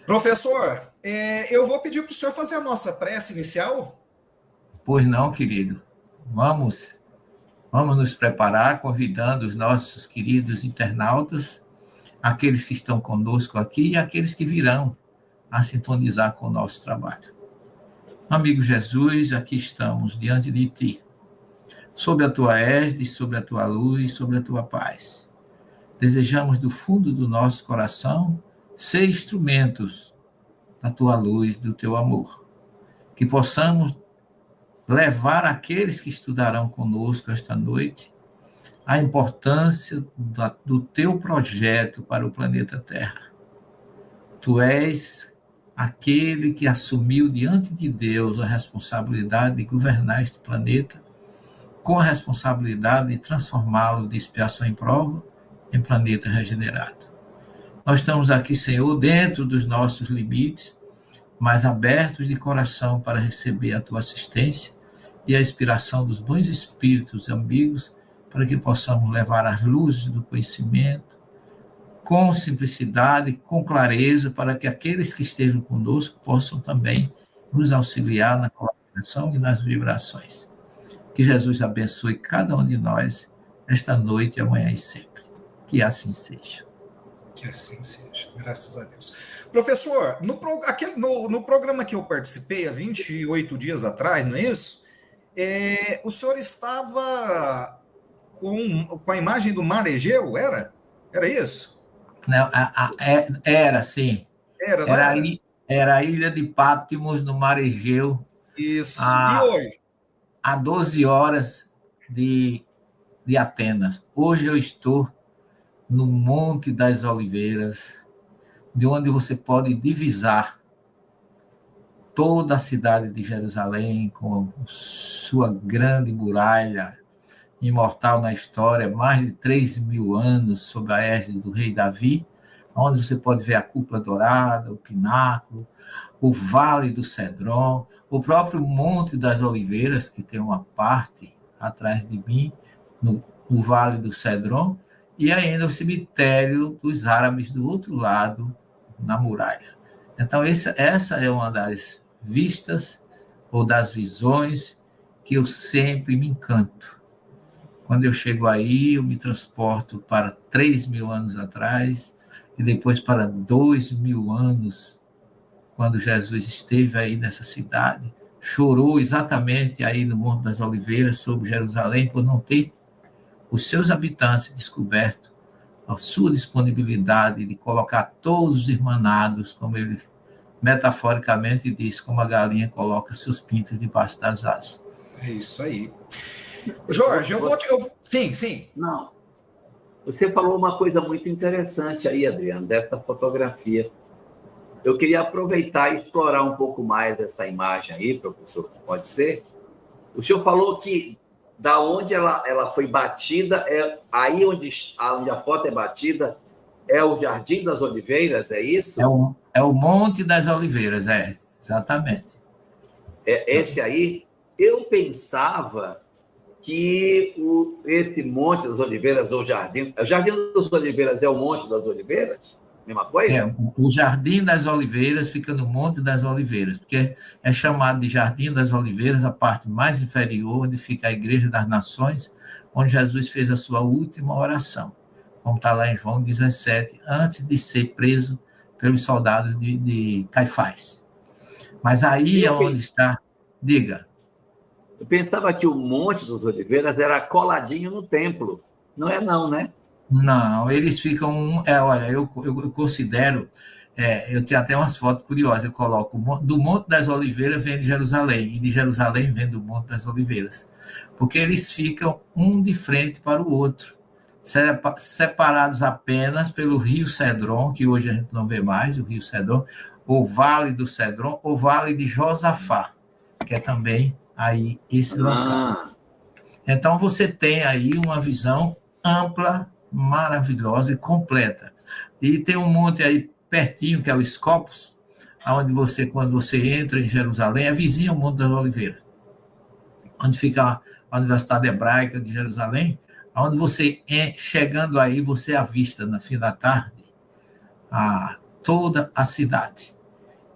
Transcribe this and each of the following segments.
Professor, eu vou pedir para o senhor fazer a nossa prece inicial. Pois não, querido. Vamos, vamos nos preparar, convidando os nossos queridos internautas, aqueles que estão conosco aqui e aqueles que virão a sintonizar com o nosso trabalho. Amigo Jesus, aqui estamos diante de Ti, sob a Tua égide, sob a Tua luz, sob a Tua paz. Desejamos do fundo do nosso coração ser instrumentos da Tua luz, do Teu amor, que possamos levar aqueles que estudarão conosco esta noite a importância do Teu projeto para o planeta Terra. Tu és aquele que assumiu diante de Deus a responsabilidade de governar este planeta, com a responsabilidade de transformá-lo de expiação em prova em planeta regenerado. Nós estamos aqui, Senhor, dentro dos nossos limites, mas abertos de coração para receber a Tua assistência e a inspiração dos bons espíritos amigos, para que possamos levar as luzes do conhecimento com simplicidade, com clareza, para que aqueles que estejam conosco possam também nos auxiliar na colaboração e nas vibrações. Que Jesus abençoe cada um de nós esta noite, amanhã e sempre. Que assim seja. Que assim seja, graças a Deus. Professor, no programa que eu participei há 28 dias atrás, não é isso? O senhor estava com a imagem do Mar Egeu, era? Era isso? Não, era, sim. Era, não era? Era a ilha de Patmos, no Mar Egeu. Isso. E hoje? A 12 horas de Atenas. Hoje eu estou no Monte das Oliveiras, de onde você pode divisar toda a cidade de Jerusalém, com sua grande muralha, imortal na história, mais de 3.000 anos, sob a égide do rei Davi, onde você pode ver a cúpula dourada, o pináculo, o Vale do Cedron, o próprio Monte das Oliveiras, que tem uma parte atrás de mim, no Vale do Cedron, e ainda o cemitério dos árabes do outro lado, na muralha. Então, essa é uma das vistas ou das visões que eu sempre me encanto. Quando eu chego aí, eu me transporto para 3.000 anos atrás e depois para 2.000 anos, quando Jesus esteve aí nessa cidade, chorou exatamente aí no Monte das Oliveiras, sobre Jerusalém, por não ter os seus habitantes descoberto a sua disponibilidade de colocar todos os irmanados, como ele metaforicamente diz, como a galinha coloca seus pintos debaixo das asas. É isso aí. Jorge, Sim. Não. Você falou uma coisa muito interessante aí, Adriano, dessa fotografia. Eu queria aproveitar e explorar um pouco mais essa imagem aí, professor, pode ser? O senhor falou que da onde ela foi batida, aí onde a foto é batida, é o Jardim das Oliveiras, é isso? É o Monte das Oliveiras, exatamente. Esse aí, eu pensava que esse Monte das Oliveiras, ou Jardim das Oliveiras é o Monte das Oliveiras? Mesma coisa? O Jardim das Oliveiras fica no Monte das Oliveiras, porque é chamado de Jardim das Oliveiras, a parte mais inferior, onde fica a Igreja das Nações, onde Jesus fez a sua última oração, como está lá em João 17, antes de ser preso pelos soldados de Caifás. Mas aí é onde está... Diga. Eu pensava que o Monte das Oliveiras era coladinho no templo. Não é não, né? Não, eles ficam... olha, eu considero... eu tenho até umas fotos curiosas. Eu coloco do Monte das Oliveiras vem de Jerusalém, e de Jerusalém vem do Monte das Oliveiras. Porque eles ficam um de frente para o outro, separados apenas pelo Rio Cedron, que hoje a gente não vê mais, o Rio Cedron, o Vale do Cedron, o Vale de Josafá, que é também aí esse local. Então, você tem aí uma visão ampla, maravilhosa e completa. E tem um monte aí pertinho, que é o Escopos, onde você, quando você entra em Jerusalém, é vizinho ao Monte das Oliveiras, onde fica a Universidade Hebraica de Jerusalém, onde você, chegando aí, você avista, no fim da tarde, toda a cidade.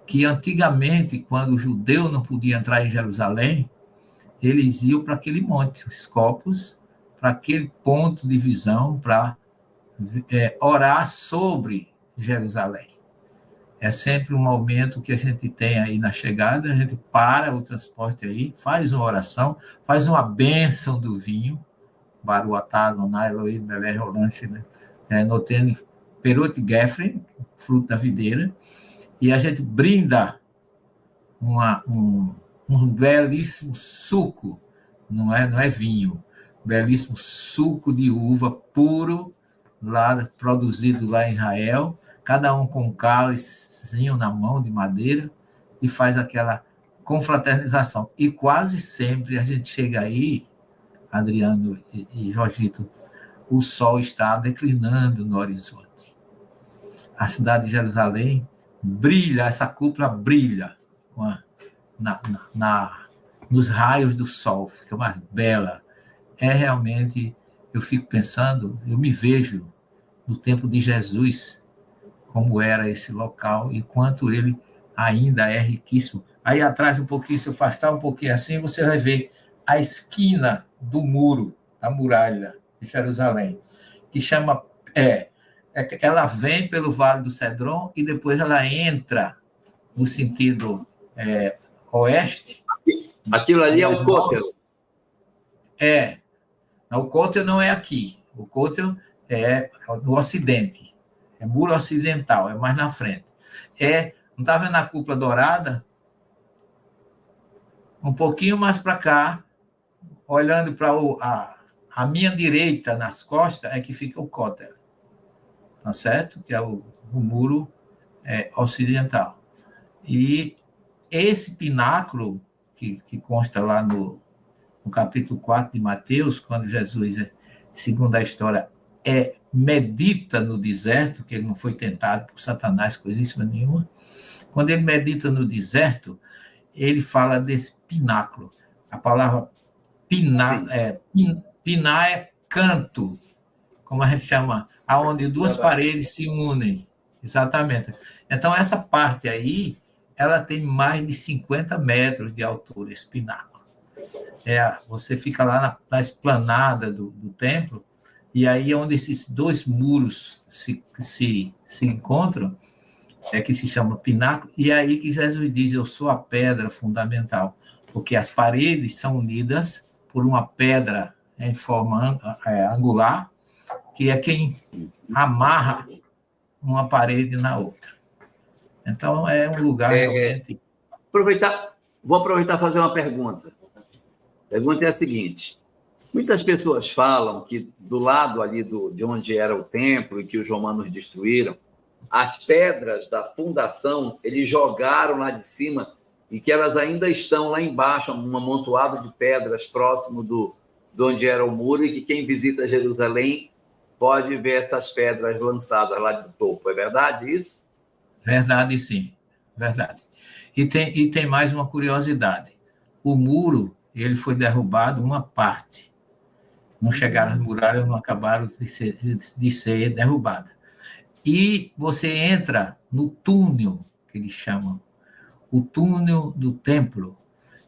que antigamente, quando o judeu não podia entrar em Jerusalém, eles iam para aquele monte, os Scopus, para aquele ponto de visão, para orar sobre Jerusalém. É sempre um momento que a gente tem aí na chegada, a gente para o transporte aí, faz uma oração, faz uma bênção do vinho, Baruatá, Loná, Elohim, Belé, Rolante, né? Notendo Perut Gefren, fruto da videira, e a gente brinda um belíssimo suco, não é vinho, belíssimo suco de uva puro, lá, produzido lá em Israel, cada um com um cálicezinho na mão de madeira, e faz aquela confraternização. E quase sempre a gente chega aí, Adriano e Jorgito, o sol está declinando no horizonte. A cidade de Jerusalém brilha, essa cúpula brilha nos raios do sol, fica mais bela. É realmente, eu fico pensando, eu me vejo no tempo de Jesus, como era esse local e quanto ele ainda é riquíssimo. Aí atrás um pouquinho, se eu afastar um pouquinho assim, você vai ver a esquina do muro, da muralha de Jerusalém, que chama... ela vem pelo Vale do Cedron e depois ela entra no sentido oeste. Aquilo ali é o Côtel. O Côtel não é aqui. O Côtel é no ocidente. É muro ocidental, é mais na frente. Não está vendo a cúpula dourada? Um pouquinho mais para cá, olhando para a minha direita, nas costas, é que fica o Côtel. Tá certo? Que é o muro ocidental. E esse pináculo, que consta lá no capítulo 4 de Mateus, quando Jesus, segundo a história, medita no deserto, que ele não foi tentado por Satanás, coisíssima nenhuma. Quando ele medita no deserto, ele fala desse pináculo. A palavra piná é canto, como a gente chama, aonde duas paredes se unem. Exatamente. Então, essa parte aí, ela tem mais de 50 metros de altura, esse pináculo. Você fica lá na esplanada do templo, e aí onde esses dois muros se encontram, que se chama pináculo, e é aí que Jesus diz, eu sou a pedra fundamental, porque as paredes são unidas por uma pedra em forma angular, que é quem amarra uma parede na outra. Então, é um lugar realmente... Vou aproveitar e fazer uma pergunta. A pergunta é a seguinte: muitas pessoas falam que do lado ali de onde era o templo e que os romanos destruíram, as pedras da fundação eles jogaram lá de cima e que elas ainda estão lá embaixo, um amontoado de pedras próximo de onde era o muro, e que quem visita Jerusalém pode ver essas pedras lançadas lá do topo. É verdade isso? Verdade, sim. Verdade. E tem mais uma curiosidade. O muro, ele foi derrubado uma parte. Não chegaram as muralhas, não acabaram de ser derrubadas. E você entra no túnel, que eles chamam, o túnel do templo,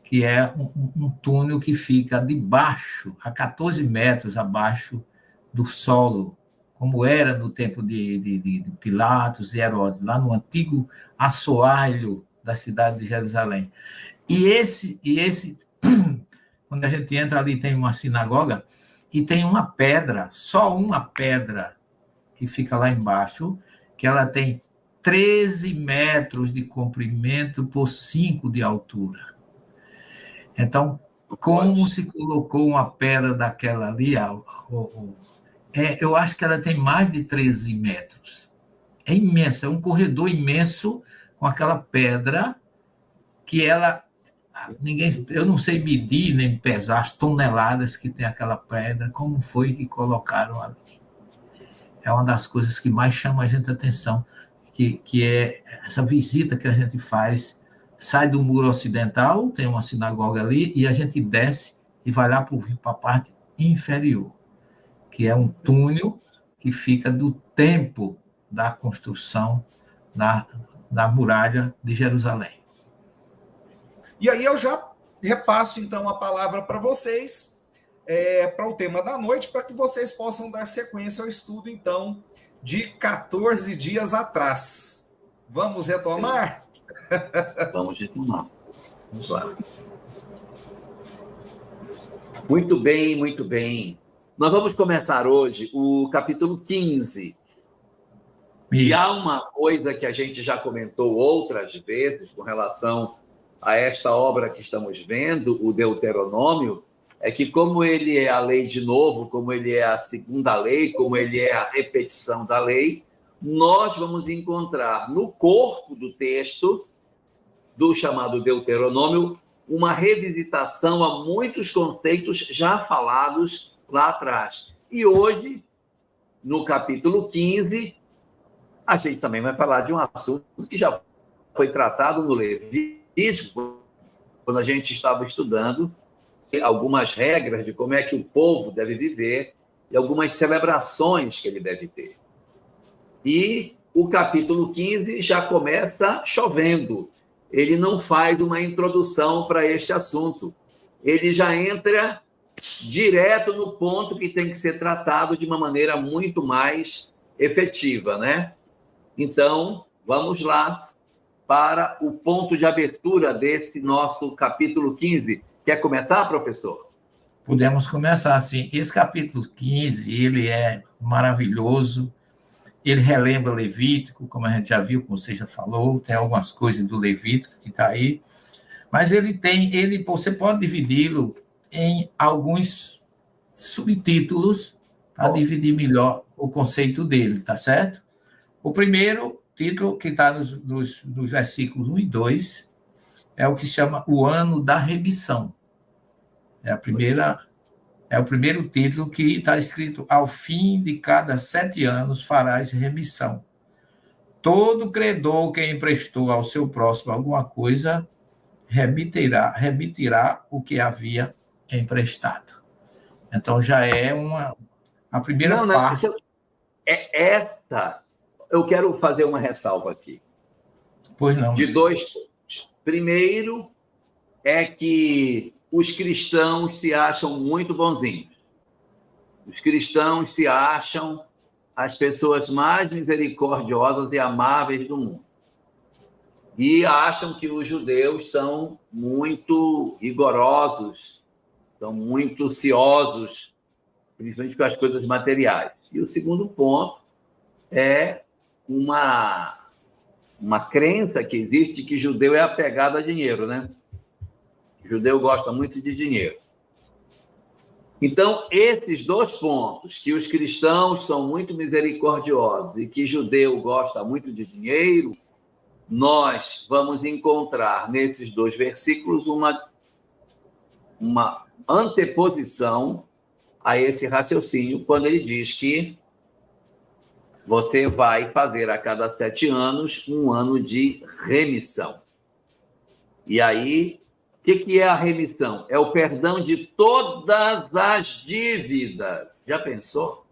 que é um túnel que fica debaixo, a 14 metros abaixo do solo, como era no tempo de Pilatos e Herodes, lá no antigo assoalho da cidade de Jerusalém. E esse quando a gente entra ali, tem uma sinagoga, e tem uma pedra, só uma pedra, que fica lá embaixo, que ela tem 13 metros de comprimento por 5 de altura. Então, como se colocou uma pedra daquela ali, eu acho que ela tem mais de 13 metros. É imensa, é um corredor imenso com aquela pedra que ela... eu não sei medir nem pesar as toneladas que tem aquela pedra, como foi que colocaram ali. É uma das coisas que mais chama a gente a atenção, que é essa visita que a gente faz, sai do muro ocidental, tem uma sinagoga ali, e a gente desce e vai lá para a parte inferior, que é um túnel que fica do tempo da construção na muralha de Jerusalém. E aí eu já repasso, então, a palavra para vocês, para o tema da noite, para que vocês possam dar sequência ao estudo, então, de 14 dias atrás. Vamos retomar? Vamos retomar. Vamos lá. Muito bem, muito bem. Nós vamos começar hoje o capítulo 15. E há uma coisa que a gente já comentou outras vezes com relação a esta obra que estamos vendo, o Deuteronômio, é que como ele é a lei de novo, como ele é a segunda lei, como ele é a repetição da lei, nós vamos encontrar no corpo do texto, do chamado Deuteronômio, uma revisitação a muitos conceitos já falados lá atrás. E hoje, no capítulo 15, a gente também vai falar de um assunto que já foi tratado no Levítico, quando a gente estava estudando algumas regras de como é que o povo deve viver e algumas celebrações que ele deve ter. E o capítulo 15 já começa chovendo. Ele não faz uma introdução para este assunto. Ele já entra direto no ponto que tem que ser tratado de uma maneira muito mais efetiva, né? Então, vamos lá para o ponto de abertura desse nosso capítulo 15. Quer começar, professor? Podemos começar, sim. Esse capítulo 15, ele é maravilhoso, ele relembra Levítico, como a gente já viu, como você já falou, tem algumas coisas do Levítico que está aí, mas você pode dividi-lo em alguns subtítulos para dividir melhor o conceito dele, tá certo? O primeiro título, que está nos versículos 1 e 2, é o que chama o ano da remissão. É o primeiro título que está escrito: ao fim de cada 7 anos farás remissão. Todo credor que emprestou ao seu próximo alguma coisa remitirá o que havia emprestado. Então, já é a primeira parte. Eu quero fazer uma ressalva aqui. Pois não. De 2 pontos. Primeiro, é que os cristãos se acham muito bonzinhos. Os cristãos se acham as pessoas mais misericordiosas e amáveis do mundo. E acham que os judeus são muito rigorosos, são muito ciosos, principalmente com as coisas materiais. E o segundo ponto é uma crença que existe que judeu é apegado a dinheiro, né? O judeu gosta muito de dinheiro. Então, esses 2 pontos, que os cristãos são muito misericordiosos e que judeu gosta muito de dinheiro, nós vamos encontrar nesses 2 versículos uma anteposição a esse raciocínio, quando ele diz que você vai fazer a cada 7 anos um ano de remissão. E aí, o que é a remissão? É o perdão de todas as dívidas. Já pensou?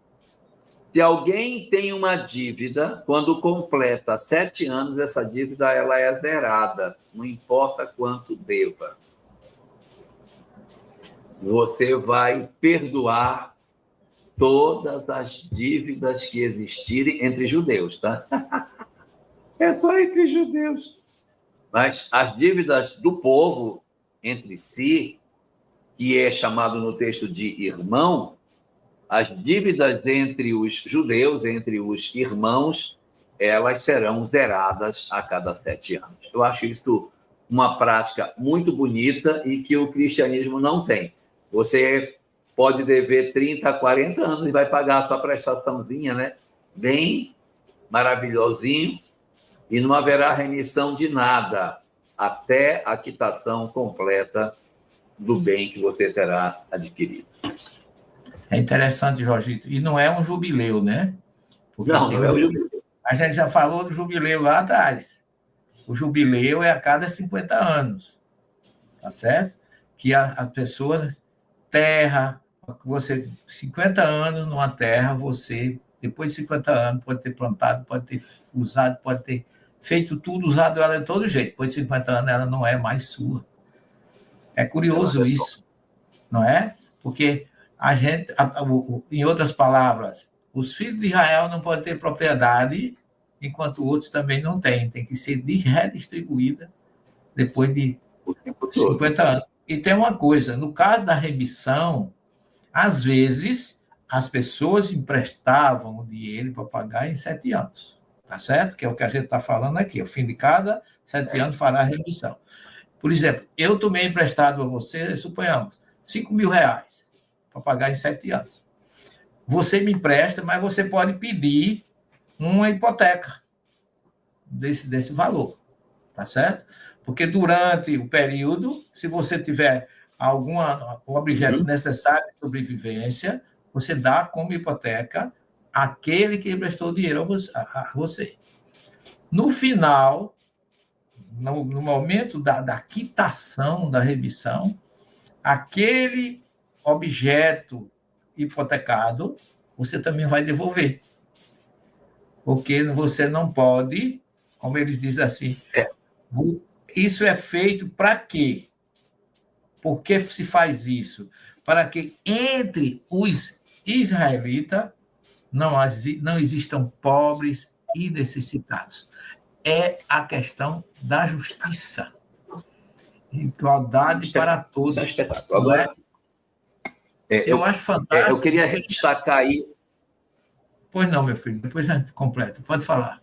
Se alguém tem uma dívida, quando completa 7 anos, essa dívida ela é zerada, não importa quanto deva. Você vai perdoar todas as dívidas que existirem entre judeus, tá? É só entre judeus. Mas as dívidas do povo entre si, que é chamado no texto de irmão, as dívidas entre os judeus, entre os irmãos, elas serão zeradas a cada 7 anos. Eu acho isso uma prática muito bonita e que o cristianismo não tem. Você pode dever 30, 40 anos e vai pagar a sua prestaçãozinha, né? Bem maravilhosinho, e não haverá remissão de nada até a quitação completa do bem que você terá adquirido. É interessante, Jorgito. E não é um jubileu, né? Porque não é um jubileu. A gente já falou do jubileu lá atrás. O jubileu é a cada 50 anos, tá certo? Que a pessoa terra, você 50 anos numa terra, você depois de 50 anos pode ter plantado, pode ter usado, pode ter feito tudo, usado ela de todo jeito. Depois de 50 anos, ela não é mais sua. É curioso isso, não é? Porque a gente, em outras palavras, os filhos de Israel não podem ter propriedade, enquanto outros também não têm. Tem que ser redistribuída depois de 50 anos. E tem uma coisa, no caso da remissão, às vezes, as pessoas emprestavam o dinheiro para pagar em 7 anos, tá certo? Que é o que a gente está falando aqui. Ao fim de cada 7 anos fará a remissão. Por exemplo, eu tomei emprestado a você, suponhamos, 5 mil reais para pagar em 7 anos. Você me empresta, mas você pode pedir uma hipoteca desse valor, tá certo? Porque durante o período, se você tiver algum objeto necessário de sobrevivência, você dá como hipoteca aquele que emprestou dinheiro a você. No final, no momento da quitação da remissão, aquele objeto hipotecado, você também vai devolver. Porque você não pode, como eles dizem assim, isso é feito para quê? Por que se faz isso? Para que entre os israelitas não existam pobres e necessitados. É a questão da justiça. Igualdade para todos. Isso é um espetáculo. Agora, eu acho fantástico. Eu queria destacar aí. Pois não, meu filho, depois a gente completa. Pode falar.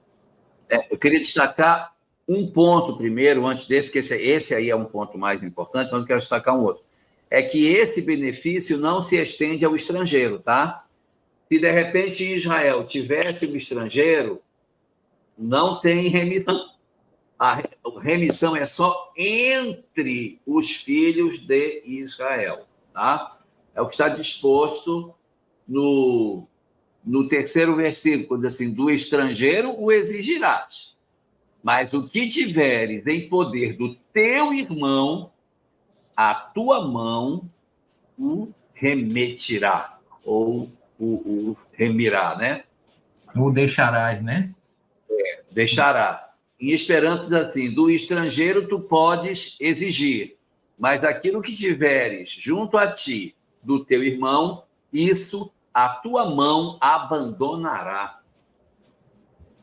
Eu queria destacar um ponto primeiro, antes desse, que esse aí é um ponto mais importante, mas eu quero destacar um outro. É que esse benefício não se estende ao estrangeiro, tá? Se, de repente, em Israel tivesse um estrangeiro, não tem remissão. A remissão é só entre os filhos de Israel, tá? É o que está disposto no terceiro versículo, quando diz assim, do estrangeiro o exigirás, mas o que tiveres em poder do teu irmão, a tua mão o remetirá, ou o remirá, né? O deixarás, né? Deixará. Em esperanto, diz assim, do estrangeiro tu podes exigir, mas aquilo que tiveres junto a ti, do teu irmão, isso a tua mão abandonará.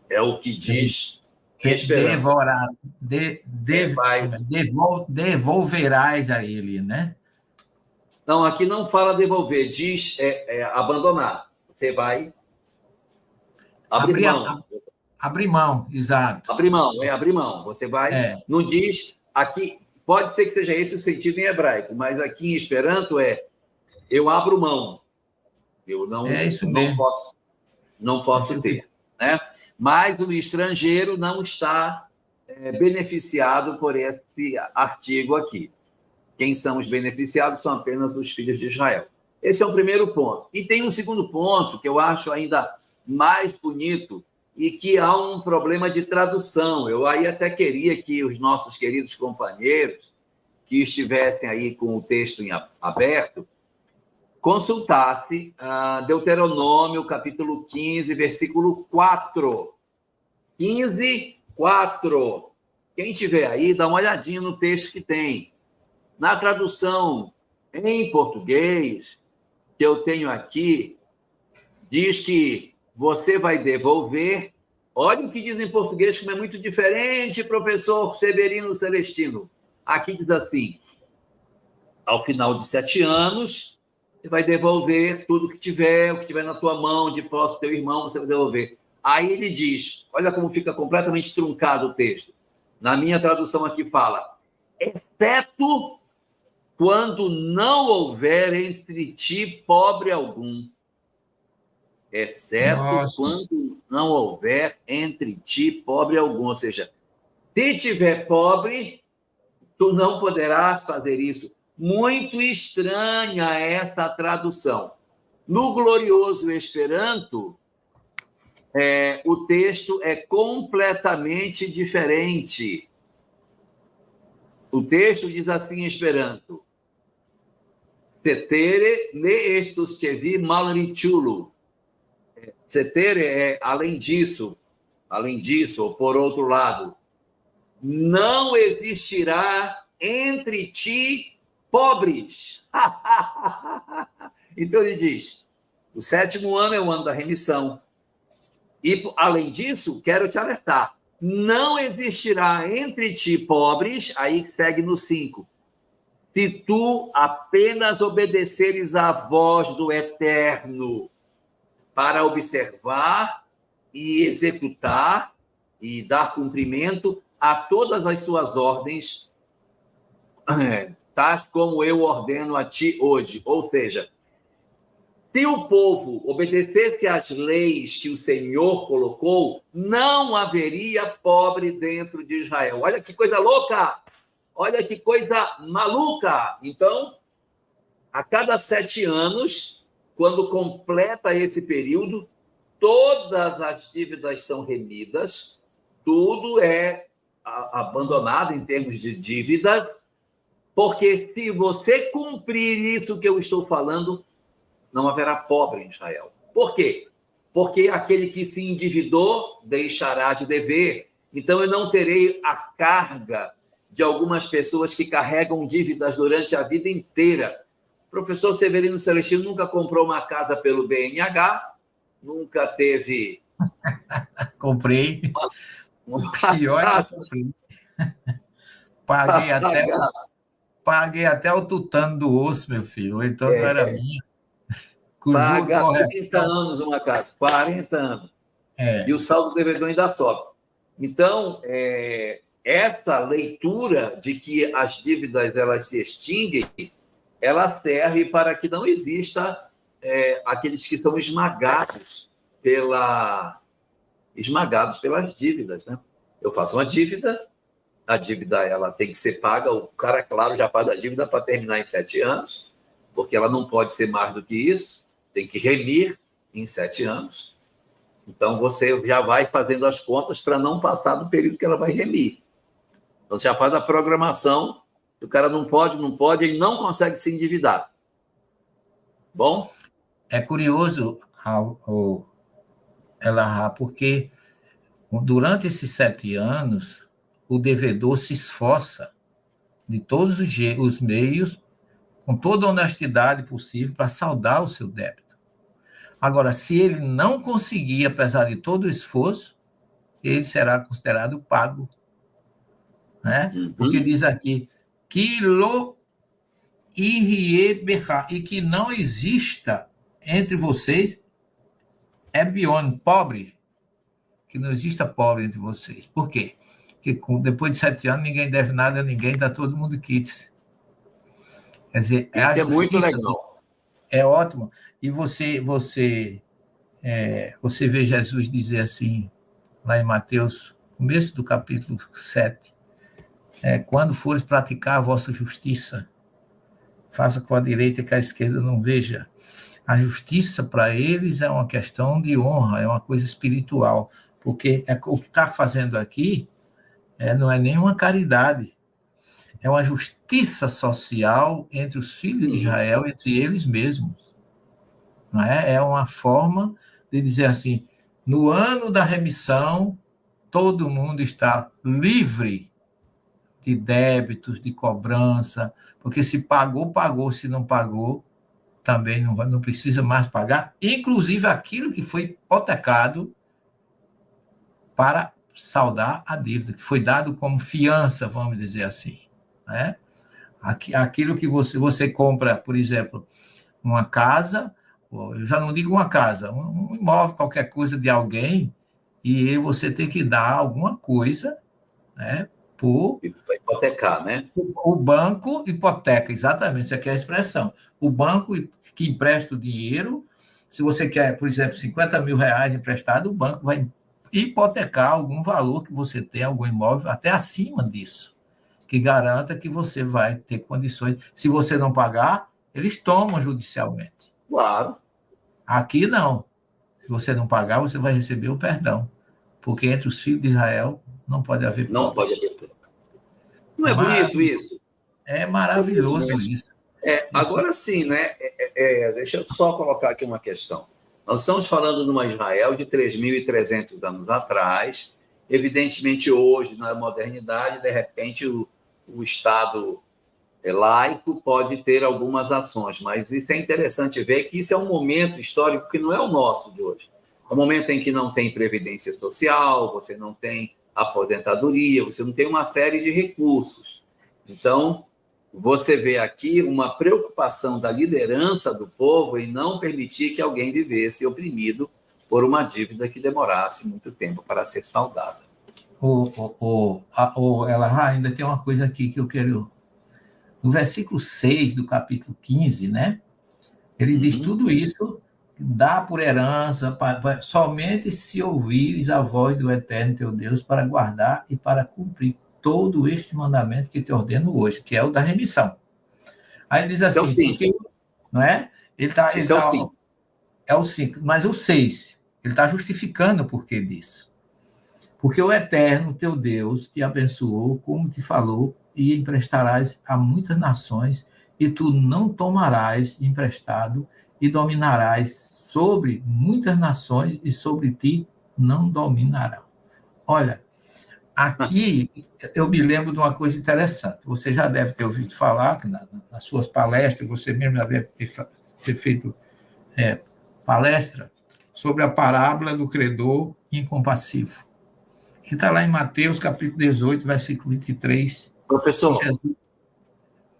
É o que diz em esperanto. Devolverás a ele, né? Não, aqui não fala devolver, diz abandonar. Você vai abrir mão. Abrir mão, exato. Abrir mão. Você vai. Não diz. Aqui, pode ser que seja esse o sentido em hebraico, mas aqui em esperanto eu abro mão. Eu não posso ter. Né? Mas o estrangeiro não está beneficiado por esse artigo aqui. Quem são os beneficiados são apenas os filhos de Israel. Esse é o primeiro ponto. E tem um segundo ponto que eu acho ainda mais bonito, e que há um problema de tradução. Eu aí até queria que os nossos queridos companheiros que estivessem aí com o texto em aberto consultassem Deuteronômio, capítulo 15, versículo 4. 15, 4. Quem tiver aí, dá uma olhadinha no texto que tem. Na tradução em português, que eu tenho aqui, diz que você vai devolver. Olha o que diz em português, como é muito diferente, professor Severino Celestino. Aqui diz assim, ao final de 7 anos, você vai devolver tudo que tiver, o que tiver na tua mão, de posse do teu irmão, você vai devolver. Aí ele diz, olha como fica completamente truncado o texto. Na minha tradução aqui fala, exceto quando não houver entre ti pobre algum. Exceto quando não houver entre ti pobre algum. Ou seja, se tiver pobre, tu não poderás fazer isso. Muito estranha esta tradução. No glorioso Esperanto, o texto é completamente diferente. O texto diz assim em Esperanto, Cetere ne estus tevi malriĉulo. Cetere além disso, além disso, ou por outro lado, não existirá entre ti pobres. Então ele diz, o 7º ano é o ano da remissão. E, além disso, quero te alertar, não existirá entre ti pobres, aí segue no 5, se tu apenas obedeceres à voz do Eterno para observar e executar e dar cumprimento a todas as suas ordens, tais como eu ordeno a ti hoje. Ou seja, se o povo obedecesse às leis que o Senhor colocou, não haveria pobre dentro de Israel. Olha que coisa louca! Olha que coisa maluca! Então, a cada 7 anos, quando completa esse período, todas as dívidas são remidas, tudo é abandonado em termos de dívidas, porque se você cumprir isso que eu estou falando, não haverá pobre em Israel. Por quê? Porque aquele que se endividou deixará de dever. Então, eu não terei a carga de algumas pessoas que carregam dívidas durante a vida inteira. O professor Severino Celestino nunca comprou uma casa pelo BNH, nunca teve... Comprei. Pior é que eu comprei. Paguei até o tutano do osso, meu filho. Então não era minha. Paga 40 anos uma casa, 40 anos. E o saldo do devedor ainda sobe. Então, essa leitura de que as dívidas elas se extinguem, ela serve para que não exista aqueles que são esmagados pelas dívidas, né? Eu faço uma dívida, a dívida ela tem que ser paga, o cara, claro, já paga a dívida para terminar em 7 anos, porque ela não pode ser mais do que isso, tem que remir em 7 anos. Então, você já vai fazendo as contas para não passar do período que ela vai remir. Então, você já faz a programação, o cara não pode, ele não consegue se endividar. Bom? É curioso, Elahá, porque durante esses 7 anos, o devedor se esforça de todos os meios, com toda a honestidade possível, para saldar o seu débito. Agora, se ele não conseguir, apesar de todo o esforço, ele será considerado pago. Né? Porque diz aqui, e que não exista entre vocês ebion, pobre, que não exista pobre entre vocês. Por quê? Porque depois de 7 anos ninguém deve nada a ninguém, está todo mundo quites. Quer dizer, é muito legal. É ótimo. E você vê Jesus dizer assim, lá em Mateus, começo do capítulo 7, quando fores praticar a vossa justiça, faça com a direita que a esquerda não veja. A justiça, para eles, é uma questão de honra, é uma coisa espiritual, porque o que está fazendo aqui não é nenhuma caridade, é uma justiça social entre os filhos de Israel, entre eles mesmos. Não é? É uma forma de dizer assim, no ano da remissão, todo mundo está livre de débitos, de cobrança, porque se pagou, pagou, se não pagou, também não precisa mais pagar, inclusive aquilo que foi hipotecado para saldar a dívida, que foi dado como fiança, vamos dizer assim. Né? Aquilo que você compra, por exemplo, uma casa, eu já não digo uma casa, um imóvel, qualquer coisa de alguém, e você tem que dar alguma coisa, né, para hipotecar, né? O banco hipoteca, exatamente, isso aqui é a expressão. O banco que empresta o dinheiro, se você quer, por exemplo, 50 mil reais emprestado, o banco vai hipotecar algum valor que você tem, algum imóvel, até acima disso, que garanta que você vai ter condições. Se você não pagar, eles tomam judicialmente. Claro. Aqui não. Se você não pagar, você vai receber o perdão. Porque entre os filhos de Israel não pode haver perdão. Não pode haver perdão. Não é bonito isso? É maravilhoso isso. Agora sim, né? Deixa eu só colocar aqui uma questão. Nós estamos falando de uma Israel de 3.300 anos atrás. Evidentemente, hoje, na modernidade, de repente, o Estado laico pode ter algumas ações, mas isso é interessante ver que isso é um momento histórico que não é o nosso de hoje. É um momento em que não tem previdência social, você não tem aposentadoria, você não tem uma série de recursos. Então, você vê aqui uma preocupação da liderança do povo em não permitir que alguém vivesse oprimido por uma dívida que demorasse muito tempo para ser saldada. Ela ainda tem uma coisa aqui que eu quero... No versículo 6 do capítulo 15, né? Ele diz tudo isso, dá por herança, somente se ouvires a voz do Eterno teu Deus para guardar e para cumprir todo este mandamento que te ordeno hoje, que é o da remissão. Aí ele diz assim, então, porque, não é? Esse é o 5. É o 5, mas o 6, ele está justificando o porquê disso. Porque o Eterno teu Deus te abençoou, como te falou, e emprestarás a muitas nações, e tu não tomarás emprestado, e dominarás sobre muitas nações, e sobre ti não dominarão. Olha, aqui eu me lembro de uma coisa interessante. Você já deve ter ouvido falar, que nas suas palestras, você mesmo já deve ter feito palestra sobre a parábola do credor incompassivo, que está lá em Mateus, capítulo 18, versículo 23. Professor,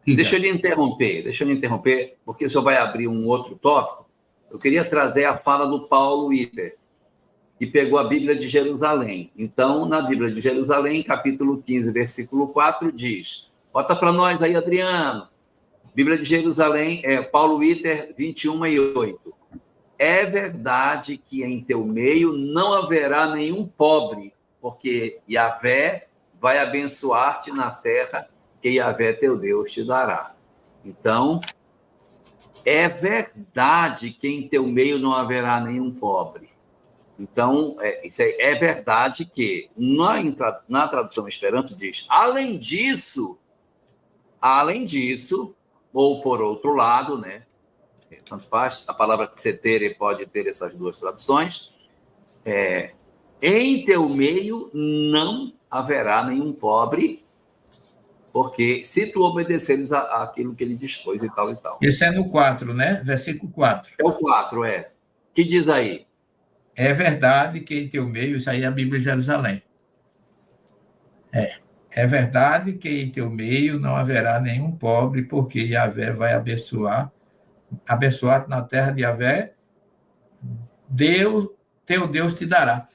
deixa eu lhe interromper, porque o senhor vai abrir um outro tópico. Eu queria trazer a fala do Paulo Witter, que pegou a Bíblia de Jerusalém. Então, na Bíblia de Jerusalém, capítulo 15, versículo 4, diz... Bota para nós aí, Adriano. Bíblia de Jerusalém, Paulo Witter, 21:8. É verdade que em teu meio não haverá nenhum pobre, porque Yahvé vai abençoar-te na terra que Yahvé teu Deus te dará. Então, é verdade que em teu meio não haverá nenhum pobre. Então, isso é verdade que na tradução Esperanto diz, além disso, ou por outro lado, né? Tanto faz, a palavra cetere pode ter essas duas traduções, em teu meio não haverá nenhum pobre, porque se tu obedeceres aquilo que ele dispôs e tal e tal. Esse é no 4, né? Versículo 4. É o 4, que diz aí? É verdade que em teu meio, isso aí é a Bíblia de Jerusalém. É verdade que em teu meio não haverá nenhum pobre, porque Yahvé vai abençoar-te na terra de Yahvé, teu Deus te dará.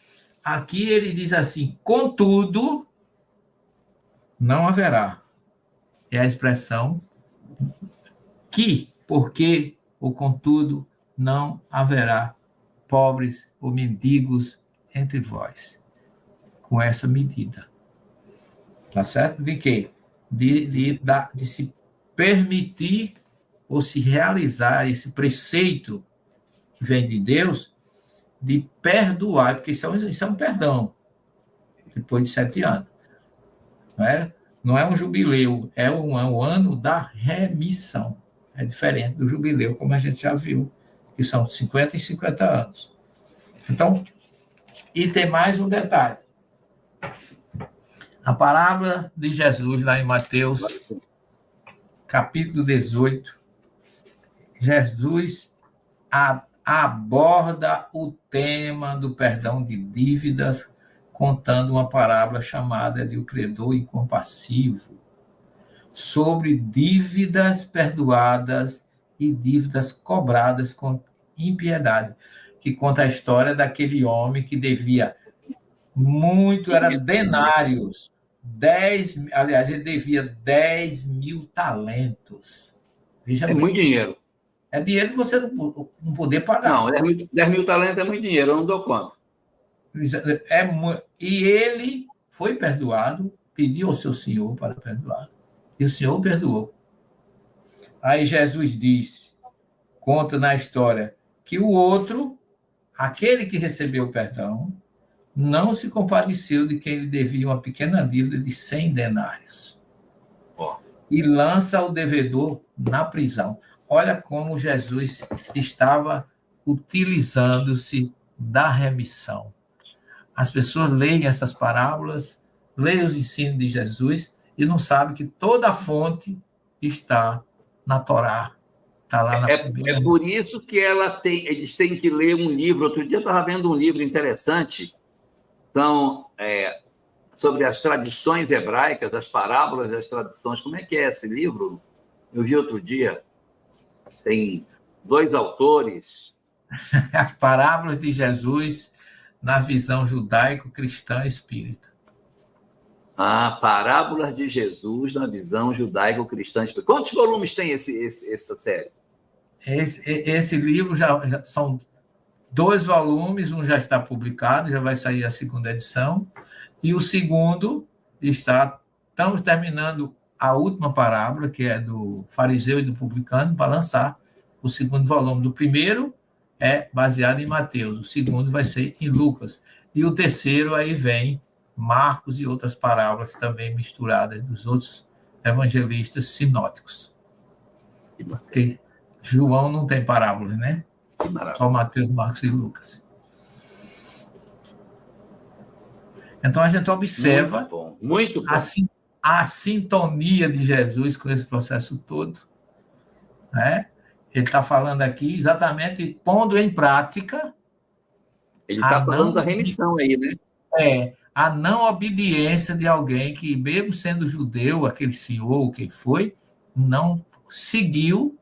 Aqui ele diz assim, contudo, não haverá. É a expressão que, porque, ou contudo, não haverá pobres ou mendigos entre vós, com essa medida. Tá certo? De quê? De se permitir ou se realizar esse preceito que vem de Deus, de perdoar, porque isso é um perdão, depois de 7 anos. Não é um jubileu, é um ano da remissão. É diferente do jubileu, como a gente já viu, que são 50 e 50 anos. Então, e tem mais um detalhe. A parábola de Jesus, lá em Mateus, capítulo 18, Jesus aborda o tema do perdão de dívidas, contando uma parábola chamada de O Credor Incompassivo, sobre dívidas perdoadas e dívidas cobradas com impiedade, que conta a história daquele homem que devia muito, era denários, ele devia 10 mil talentos. Veja bem. Muito dinheiro. É dinheiro que você não poder pagar. Não, 10 mil talentos é muito dinheiro, eu não dou conta. E ele foi perdoado, pediu ao seu Senhor para perdoar, e o Senhor perdoou. Aí Jesus diz, conta na história, que o outro, aquele que recebeu o perdão, não se compadeceu de quem lhe devia uma pequena dívida de 100 denários. E lança o devedor na prisão. Olha como Jesus estava utilizando-se da remissão. As pessoas leem essas parábolas, leem os ensinos de Jesus e não sabem que toda a fonte está na Torá. Está lá na É por isso que eles têm que ler um livro. Outro dia eu estava vendo um livro interessante, sobre as tradições hebraicas, as parábolas das tradições. Como é que é esse livro? Eu vi outro dia. Tem 2 autores. As parábolas de Jesus na visão judaico-cristã espírita. Parábolas de Jesus na visão judaico-cristã espírita. Quantos volumes tem essa série? Esse livro já são 2 volumes, um já está publicado, já vai sair a 2ª edição, e o segundo estamos terminando a última parábola, que é do fariseu e do publicano, para lançar o 2º volume. Do primeiro é baseado em Mateus, o segundo vai ser em Lucas, e o terceiro aí vem Marcos e outras parábolas também misturadas dos outros evangelistas sinóticos. Porque João não tem parábolas, né? Só Mateus, Marcos e Lucas. Então a gente observa muito bom. A sintonia de Jesus com esse processo todo, né? Ele está falando aqui exatamente pondo em prática. Ele está falando da remissão aí, né? A não obediência de alguém que, mesmo sendo judeu, aquele senhor, ou quem foi, não seguiu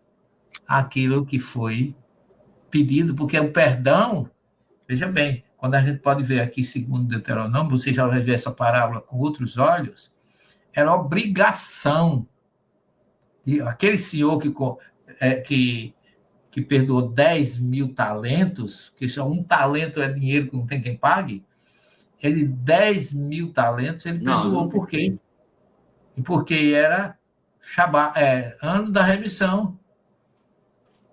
aquilo que foi pedido, porque o perdão, veja bem, quando a gente pode ver aqui, segundo Deuteronômio, você já vai ver essa parábola com outros olhos, era obrigação. E aquele senhor que perdoou 10.000 talentos, que só um talento é dinheiro que não tem quem pague, 10.000 talentos, ele perdoou. Por quê? Porque era ano da remissão.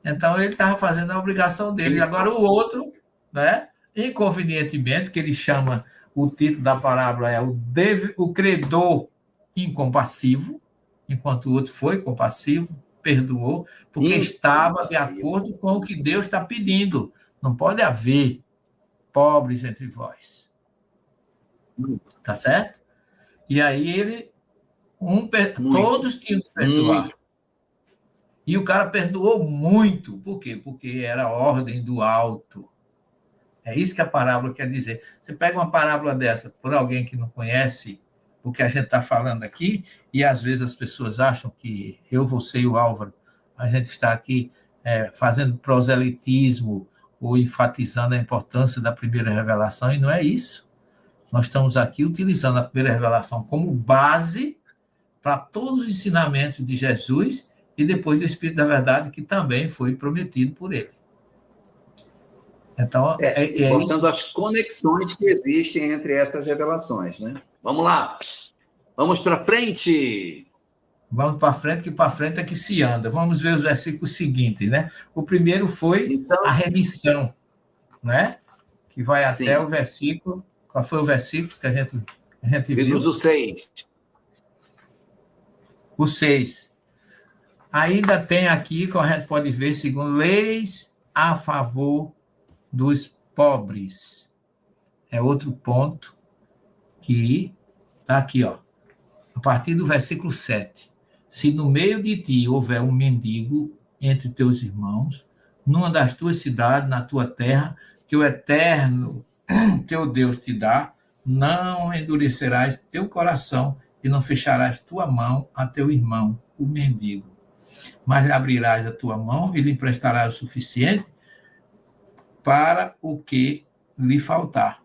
Então, ele estava fazendo a obrigação dele. Agora, o outro, né, inconvenientemente, que ele chama, o título da parábola é o credor incompassivo, enquanto o outro foi compassivo, perdoou, porque estava de acordo com o que Deus está pedindo. Não pode haver pobres entre vós. Tá certo? E aí todos tinham que perdoar. E o cara perdoou muito. Por quê? Porque era a ordem do alto. É isso que a parábola quer dizer. Você pega uma parábola dessa por alguém que não conhece o que a gente está falando aqui, e às vezes as pessoas acham que você e o Álvaro, a gente está aqui fazendo proselitismo ou enfatizando a importância da primeira revelação, e não é isso. Nós estamos aqui utilizando a primeira revelação como base para todos os ensinamentos de Jesus e depois do Espírito da Verdade, que também foi prometido por ele. Então, botando as conexões que existem entre essas revelações, né? Vamos lá. Vamos para frente. Vamos para frente, que para frente é que se anda. Vamos ver os versículos seguintes, né? O primeiro foi a remissão, né? Que vai até o versículo... Qual foi o versículo que a gente viu? Vimos o 6. O 6. Ainda tem aqui, como a gente pode ver, segundo leis a favor dos pobres. É outro ponto que está aqui, ó. A partir do versículo 7. Se no meio de ti houver um mendigo entre teus irmãos, numa das tuas cidades, na tua terra, que o Eterno teu Deus te dá, não endurecerás teu coração e não fecharás tua mão a teu irmão, o mendigo, mas lhe abrirás a tua mão e lhe emprestarás o suficiente para o que lhe faltar.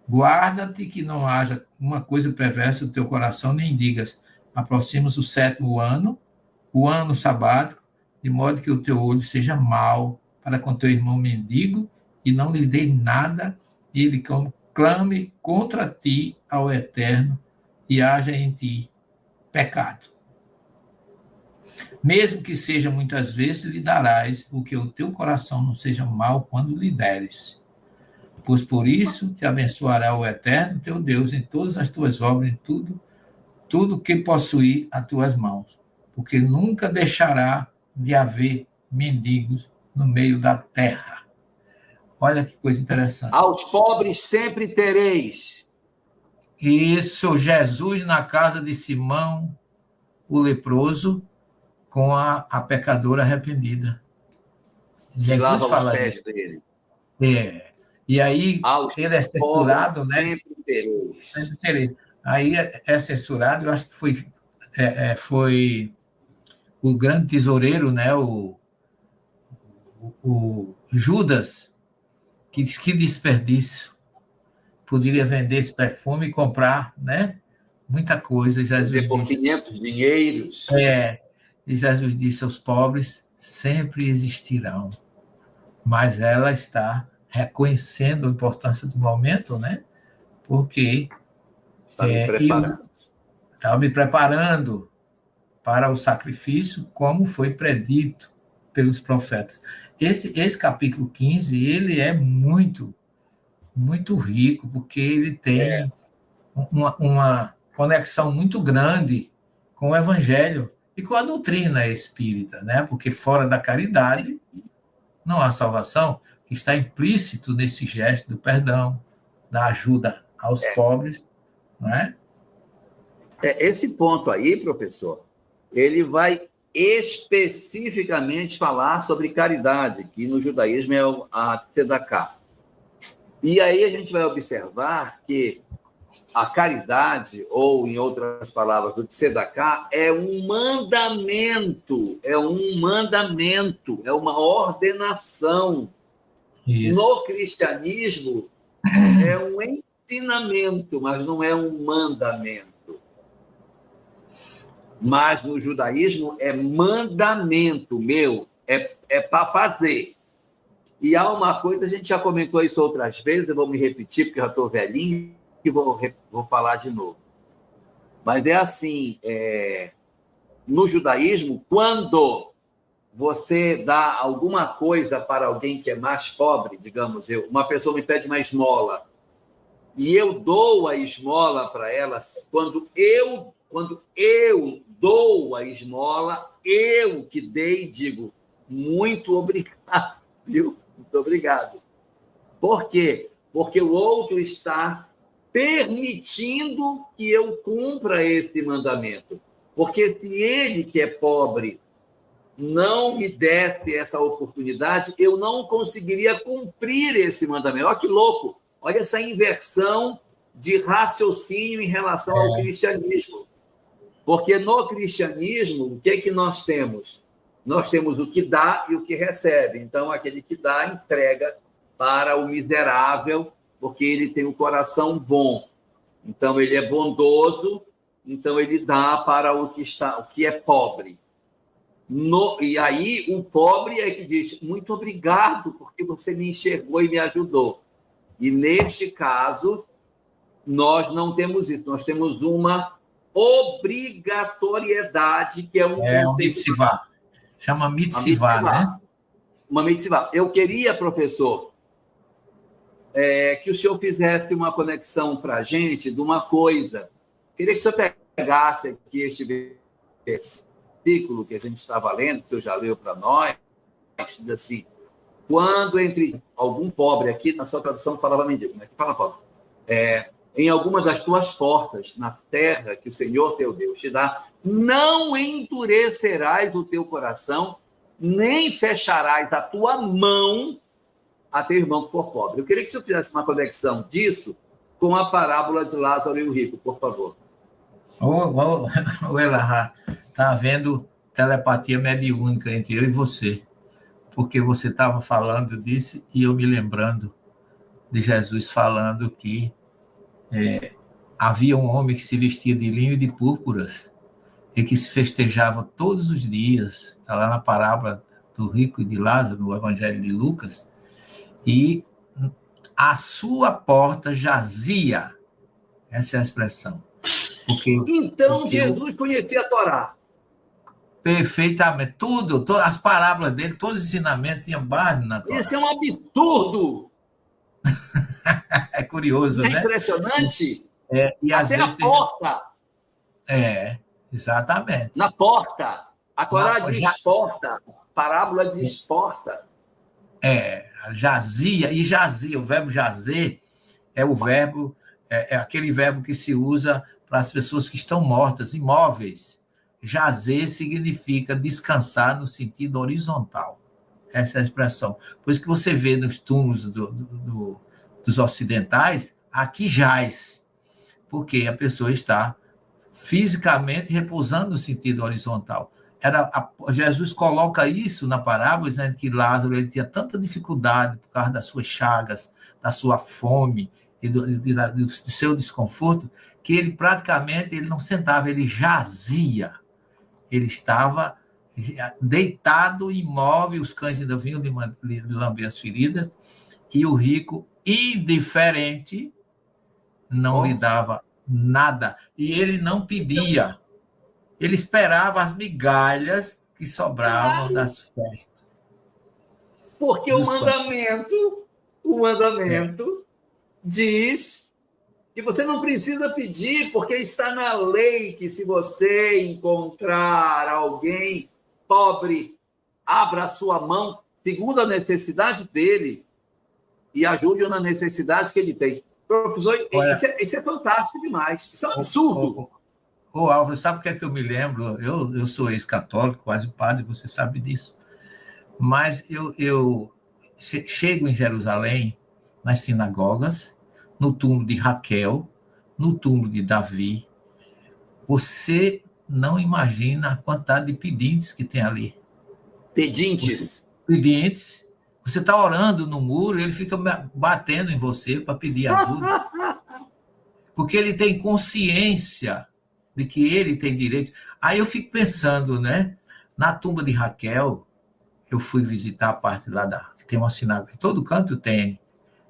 Guarda-te que não haja uma coisa perversa no teu coração, nem digas, aproxima-se o 7º ano, o ano sabático, de modo que o teu olho seja mau para com teu irmão mendigo e não lhe dê nada, e ele clame contra ti ao Eterno e haja em ti pecado. Mesmo que seja muitas vezes, lhe darás o que o teu coração não seja mau quando lhe deres. Pois por isso te abençoará o Eterno, teu Deus, em todas as tuas obras, em tudo que possuir as tuas mãos, porque nunca deixará de haver mendigos no meio da terra. Olha que coisa interessante. Aos pobres sempre tereis. Isso, Jesus na casa de Simão, o leproso, com a pecadora arrependida. Jesus lava fala os pés isso. dele. E aí Aos ele é censurado, pobres né? sempre tereis. Sempre terei. Aí é censurado, eu acho que foi o grande tesoureiro, né? O Judas, que desperdício. Poderia vender esse perfume e comprar, né? Muita coisa. Jesus Por disse. 500 dinheiros. E Jesus disse: os pobres sempre existirão, mas ela está reconhecendo a importância do momento, né? Porque Está me preparando. estava me preparando para o sacrifício, como foi predito pelos profetas. Esse capítulo 15, ele é muito, muito rico, porque ele tem uma conexão muito grande com o Evangelho e com a doutrina espírita, né? Porque fora da caridade não há salvação, que está implícito nesse gesto do perdão, da ajuda aos pobres, não é? Esse ponto aí, professor, ele vai especificamente falar sobre caridade, que no judaísmo é a tzedakah. E aí a gente vai observar que a caridade, ou em outras palavras, o tzedakah, é um mandamento, é uma ordenação. Isso. No cristianismo, é um ensinamento, mas não é um mandamento. Mas no judaísmo é mandamento, é para fazer. E há uma coisa, a gente já comentou isso outras vezes, eu vou me repetir, porque eu já estou velhinho, e vou falar de novo. Mas é assim, no judaísmo, quando você dá alguma coisa para alguém que é mais pobre, digamos, uma pessoa me pede uma esmola, e eu dou a esmola para ela, quando eu dou a esmola, eu que dei, digo, muito obrigado, viu? Muito obrigado. Por quê? Porque o outro está permitindo que eu cumpra esse mandamento. Porque se ele, que é pobre, não me desse essa oportunidade, eu não conseguiria cumprir esse mandamento. Olha que louco! Olha essa inversão de raciocínio em relação ao cristianismo. Porque no cristianismo, o que é que nós temos? Nós temos o que dá e o que recebe. Então, aquele que dá, entrega para o miserável, porque ele tem um coração bom. Então, ele é bondoso, então ele dá para o que é pobre. E aí, o pobre é que diz, muito obrigado, porque você me enxergou e me ajudou. E, neste caso, nós não temos isso. Nós temos uma obrigatoriedade, que é um conceito... mitzvah. Chama mitzvah, né? Uma mitzvah. Eu queria, professor, que o senhor fizesse uma conexão para a gente de uma coisa. Queria que o senhor pegasse aqui este versículo que a gente estava lendo, que o senhor já leu para nós, diz assim, quando entre algum pobre, aqui na sua tradução falava mendigo, né? Fala, pobre. Em alguma das tuas portas, na terra que o Senhor teu Deus te dá, não endurecerás o teu coração, nem fecharás a tua mão a teu irmão que for pobre. Eu queria que o senhor fizesse uma conexão disso com a parábola de Lázaro e o rico, por favor. Ô, Elahá, está havendo telepatia mediúnica entre eu e você, porque você estava falando disso e eu me lembrando de Jesus falando que havia um homem que se vestia de linho e de púrpuras e que se festejava todos os dias, está lá na parábola do rico e de Lázaro, no Evangelho de Lucas, e a sua porta jazia, essa é a expressão. Porque Jesus conhecia a Torá. Perfeitamente, todas as parábolas dele, todos os ensinamentos tinham base na Torá. Isso é um absurdo! É curioso, né? É impressionante. E até a porta. Exatamente. Na porta. A Torá diz porta. Parábola diz porta. Jazia, e jazia, o verbo jazer é o verbo, é aquele verbo que se usa para as pessoas que estão mortas, imóveis. Jazer significa descansar no sentido horizontal. Essa é a expressão. Por isso que você vê nos túmulos dos ocidentais, aqui jaz, porque a pessoa está fisicamente repousando no sentido horizontal. Jesus coloca isso na parábola, dizendo que Lázaro ele tinha tanta dificuldade por causa das suas chagas, da sua fome e do seu desconforto, que ele praticamente ele não sentava, ele jazia. Ele estava deitado, imóvel, os cães ainda vinham lhe lamber as feridas, e o rico, indiferente, não lhe dava nada. E ele não pedia. Ele esperava as migalhas que sobravam das festas. Porque o mandamento diz que você não precisa pedir, porque está na lei que se você encontrar alguém pobre, abra a sua mão segundo a necessidade dele e ajude-o na necessidade que ele tem. Professor, isso é fantástico demais. Isso é um absurdo. Álvaro, sabe o que é que eu me lembro? Eu sou ex-católico, quase padre, você sabe disso. Mas eu chego em Jerusalém, nas sinagogas, no túmulo de Raquel, no túmulo de Davi. Você não imagina a quantidade de pedintes que tem ali. Pedintes? Pedintes. Você está orando no muro, ele fica batendo em você para pedir ajuda. Porque ele tem consciência de que ele tem direito. Aí eu fico pensando, né? Na tumba de Raquel, eu fui visitar a parte lá que tem uma sinagoga. Todo canto tem.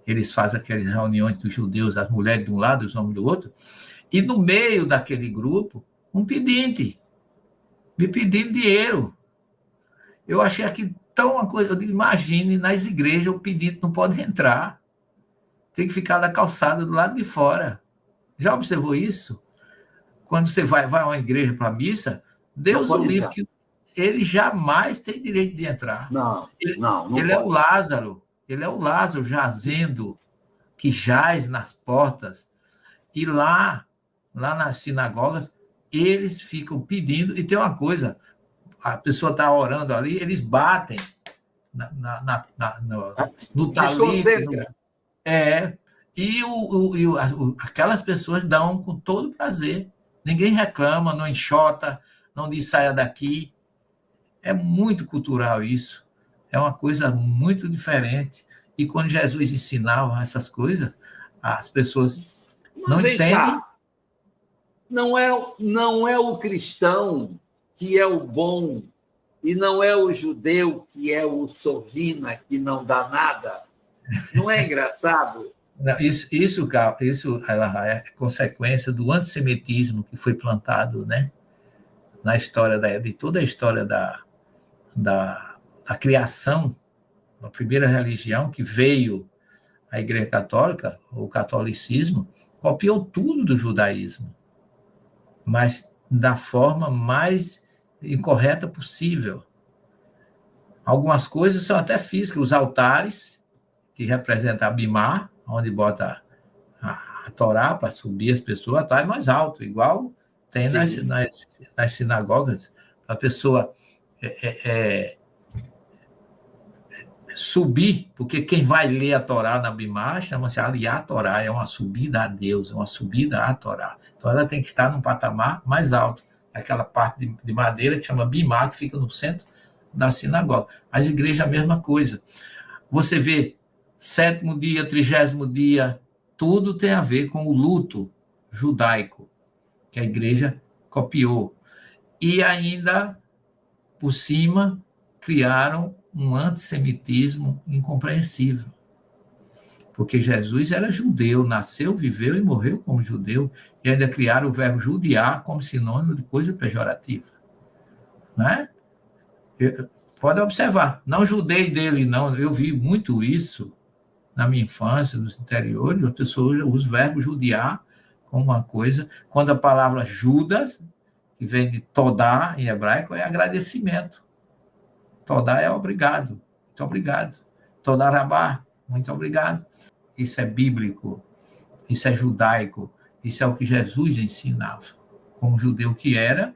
Eles fazem aquelas reuniões dos judeus, as mulheres de um lado, os homens do outro. E no meio daquele grupo, um pedinte. Me pedindo dinheiro. Eu achei aqui tão uma coisa. Eu digo, imagine, nas igrejas o pedinte não pode entrar. Tem que ficar na calçada do lado de fora. Já observou isso? Quando você vai a uma igreja para a missa, Deus o livre, que ele jamais tem direito de entrar. Não ele é o Lázaro. Ele é o Lázaro jazendo, que jaz nas portas. E lá nas sinagogas, eles ficam pedindo. E tem uma coisa, a pessoa está orando ali, eles batem no talito. E aquelas pessoas dão com todo prazer. Ninguém reclama, não enxota, não diz saia daqui. É muito cultural isso. É uma coisa muito diferente. E quando Jesus ensinava essas coisas, as pessoas não entendem. Não é o cristão que é o bom, e não é o judeu que é o sovina, que não dá nada. Não é engraçado? Isso ela é consequência do antissemitismo que foi plantado, né? Na história de toda a história da criação, a primeira religião que veio a Igreja Católica, o catolicismo, copiou tudo do judaísmo, mas da forma mais incorreta possível. Algumas coisas são até físicas, os altares, que representam a Bimá, onde bota a Torá para subir as pessoas, altar mais alto, igual tem nas sinagogas, a pessoa subir, porque quem vai ler a Torá na Bimá chama-se aliar a Torá, é uma subida a Deus, é uma subida à Torá. Então ela tem que estar num patamar mais alto, aquela parte de madeira que chama Bimá, que fica no centro da sinagoga. As igrejas, a mesma coisa. Você vê 7º dia, 30º dia, tudo tem a ver com o luto judaico, que a igreja copiou. E ainda, por cima, criaram um antissemitismo incompreensível. Porque Jesus era judeu, nasceu, viveu e morreu como judeu, e ainda criaram o verbo judiar como sinônimo de coisa pejorativa. Né? Pode observar, não judei dele, não. Eu vi muito isso na minha infância, nos interiores, as pessoas usam o verbo judiar como uma coisa, quando a palavra Judas, que vem de todá em hebraico, é agradecimento. Todá é obrigado. Muito obrigado. Todarabá, muito obrigado. Isso é bíblico, isso é judaico, isso é o que Jesus ensinava. Como judeu que era,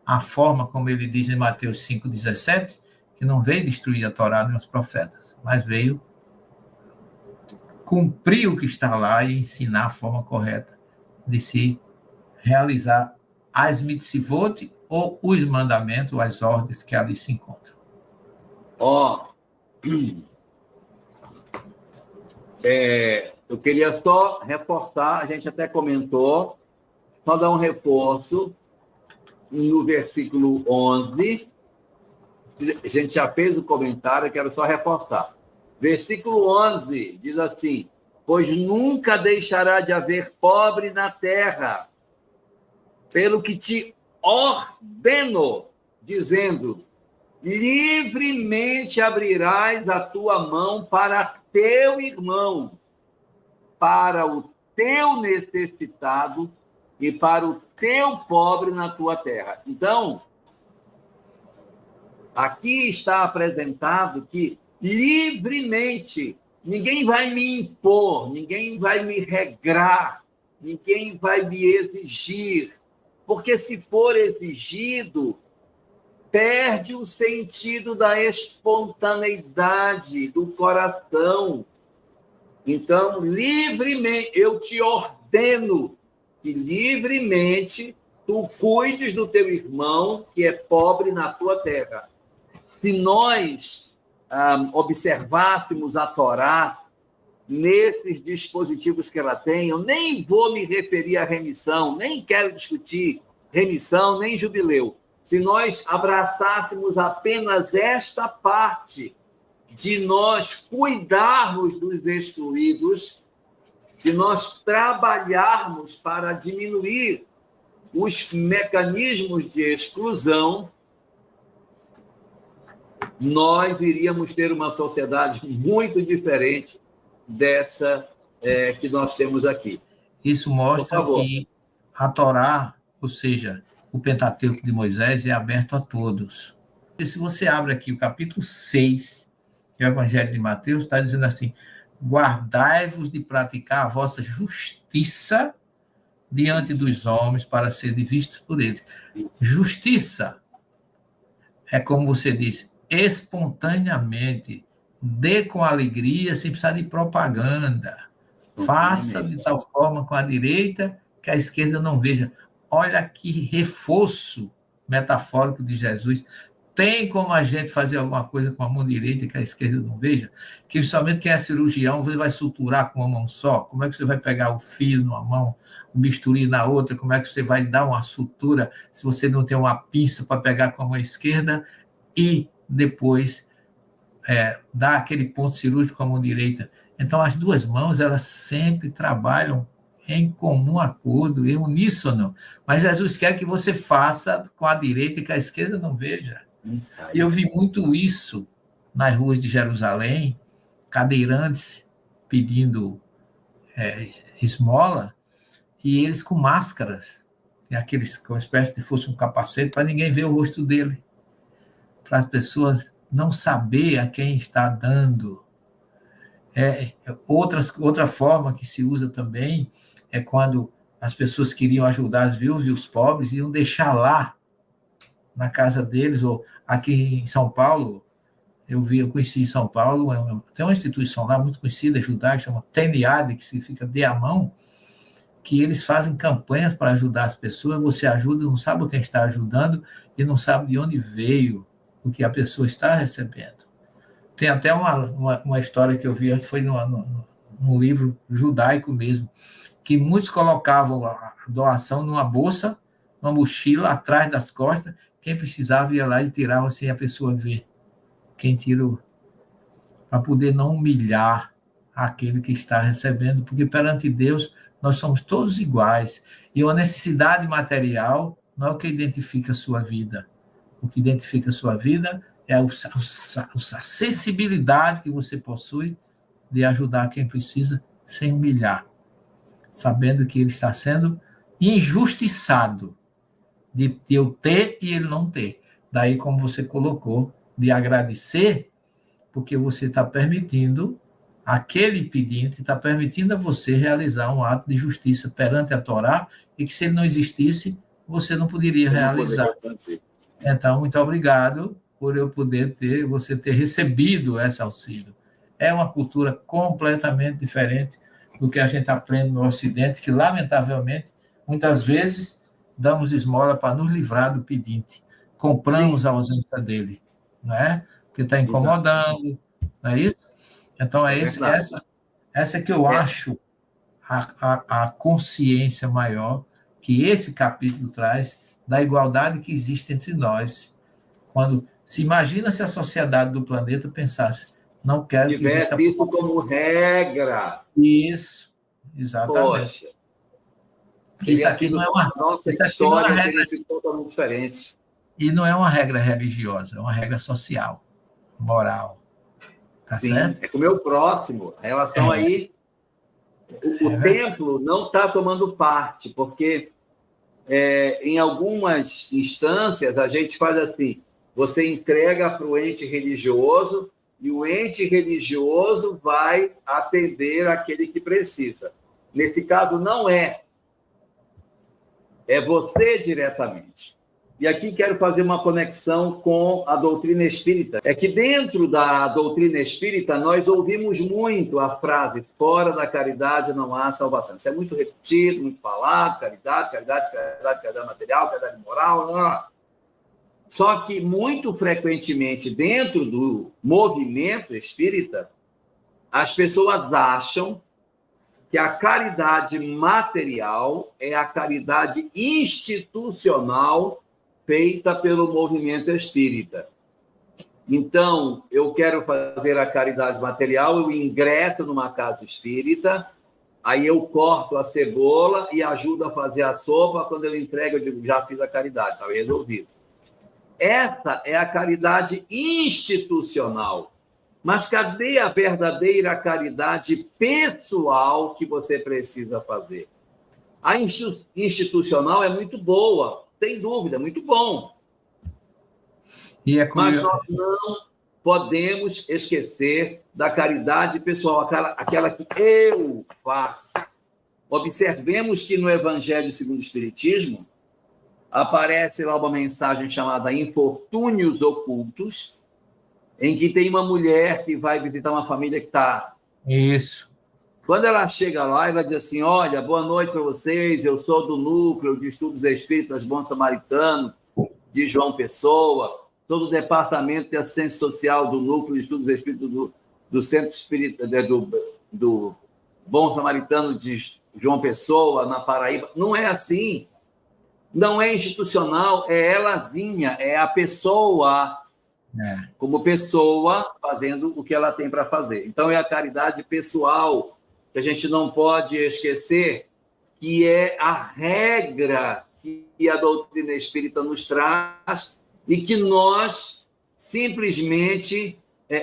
a forma como ele diz em Mateus 5,17, que não veio destruir a Torá nem os profetas, mas veio cumprir o que está lá e ensinar a forma correta de se realizar as mitzvot ou os mandamentos, as ordens que ali se encontram. Eu queria só reforçar, a gente até comentou, só dar um reforço no versículo 11. A gente já fez o comentário, quero só reforçar. Versículo 11 diz assim: pois nunca deixará de haver pobre na terra, pelo que te ordeno, dizendo, livremente abrirás a tua mão para teu irmão, para o teu necessitado e para o teu pobre na tua terra. Então, aqui está apresentado que livremente, ninguém vai me impor, ninguém vai me regrar, ninguém vai me exigir, porque se for exigido, perde o sentido da espontaneidade do coração. Então, livremente, eu te ordeno que livremente tu cuides do teu irmão que é pobre na tua terra. Se nós observássemos a Torá nesses dispositivos que ela tem, eu nem vou me referir à remissão, nem quero discutir remissão, nem jubileu. Se nós abraçássemos apenas esta parte de nós cuidarmos dos excluídos, de nós trabalharmos para diminuir os mecanismos de exclusão, nós iríamos ter uma sociedade muito diferente dessa que nós temos aqui. Isso mostra que a Torá, ou seja, o Pentateuco de Moisés, é aberto a todos. E se você abre aqui o capítulo 6 do Evangelho de Mateus, está dizendo assim: guardai-vos de praticar a vossa justiça diante dos homens para serem vistos por eles. Justiça é, como você disse, espontaneamente, dê com alegria, sem precisar de propaganda. Faça de tal forma com a direita que a esquerda não veja. Olha que reforço metafórico de Jesus. Tem como a gente fazer alguma coisa com a mão direita que a esquerda não veja? Que principalmente quem é cirurgião, você vai suturar com uma mão só? Como é que você vai pegar o fio numa mão, o bisturi na outra? Como é que você vai dar uma sutura se você não tem uma pinça para pegar com a mão esquerda e depois dar aquele ponto cirúrgico com a mão direita? Então, as duas mãos, elas sempre trabalham em comum acordo, em uníssono. Mas Jesus quer que você faça com a direita e que a esquerda não veja. E eu vi muito isso nas ruas de Jerusalém, cadeirantes pedindo esmola, e eles com máscaras, aqueles com uma espécie de fosse um capacete, para ninguém ver o rosto dele, para as pessoas não saber a quem está dando. Outra forma que se usa também é quando as pessoas queriam ajudar as viúvas e os pobres, iam deixar lá na casa deles, ou aqui em São Paulo, eu conheci em São Paulo, tem uma instituição lá muito conhecida, judaica, chama TNAD, que significa dê a mão, que eles fazem campanhas para ajudar as pessoas, você ajuda, não sabe quem está ajudando e não sabe de onde veio o que a pessoa está recebendo. Tem até uma história que eu vi, foi num livro judaico mesmo, que muitos colocavam a doação numa bolsa, uma mochila atrás das costas, quem precisava ia lá e tirava sem a pessoa ver quem tirou, para poder não humilhar aquele que está recebendo, porque perante Deus nós somos todos iguais, e uma necessidade material não é o que identifica a sua vida. O que identifica a sua vida é a sensibilidade que você possui de ajudar quem precisa sem humilhar, sabendo que ele está sendo injustiçado de eu ter e ele não ter. Daí, como você colocou, de agradecer porque você está permitindo, aquele pedinte está permitindo a você realizar um ato de justiça perante a Torá, e que se ele não existisse, você não poderia realizar. Então, muito obrigado por eu poder você ter recebido esse auxílio. É uma cultura completamente diferente do que a gente aprende no Ocidente, que, lamentavelmente, muitas vezes damos esmola para nos livrar do pedinte. Compramos a ausência dele, não é? Porque está incomodando, não é isso? Então, essa que eu acho a consciência maior que esse capítulo traz da igualdade que existe entre nós. Quando se imagina se a sociedade do planeta pensasse, não quero que exista... Tivesse isso como regra. Isso, exatamente. Poxa. Isso aqui não é uma... Nossa história teria sido totalmente diferente. E não é uma regra religiosa, é uma regra social, moral. Tá Sim, certo? é com o meu próximo. A relação aí... O templo não está tomando parte, porque em algumas instâncias a gente faz assim, você entrega para o ente religioso e o ente religioso vai atender aquele que precisa. Nesse caso, não é. É você diretamente. E aqui quero fazer uma conexão com a doutrina espírita. É que dentro da doutrina espírita nós ouvimos muito a frase fora da caridade não há salvação. Isso é muito repetido, muito falado, caridade, caridade, caridade, caridade material, caridade moral. Não. Só que muito frequentemente dentro do movimento espírita as pessoas acham que a caridade material é a caridade institucional feita pelo movimento espírita. Então, eu quero fazer a caridade material, eu ingresso numa casa espírita, aí eu corto a cebola e ajudo a fazer a sopa, quando eu entrego, eu digo, já fiz a caridade, está resolvido. Essa é a caridade institucional. Mas cadê a verdadeira caridade pessoal que você precisa fazer? A institucional é muito boa, sem dúvida, muito bom. Mas nós não podemos esquecer da caridade pessoal, aquela que eu faço. Observemos que no Evangelho segundo o Espiritismo aparece lá uma mensagem chamada Infortúnios Ocultos, em que tem uma mulher que vai visitar uma família que está... Isso. Quando ela chega lá, ela diz assim, olha, boa noite para vocês, eu sou do Núcleo de Estudos Espíritas Bom Samaritano, de João Pessoa, sou do Departamento de Assistência Social do Núcleo de Estudos Espíritas do Centro Espírita, do Bom Samaritano de João Pessoa, na Paraíba. Não é assim. Não é institucional, é elazinha, é a pessoa... como pessoa fazendo o que ela tem para fazer. Então, é a caridade pessoal, que a gente não pode esquecer, que é a regra que a doutrina espírita nos traz e que nós simplesmente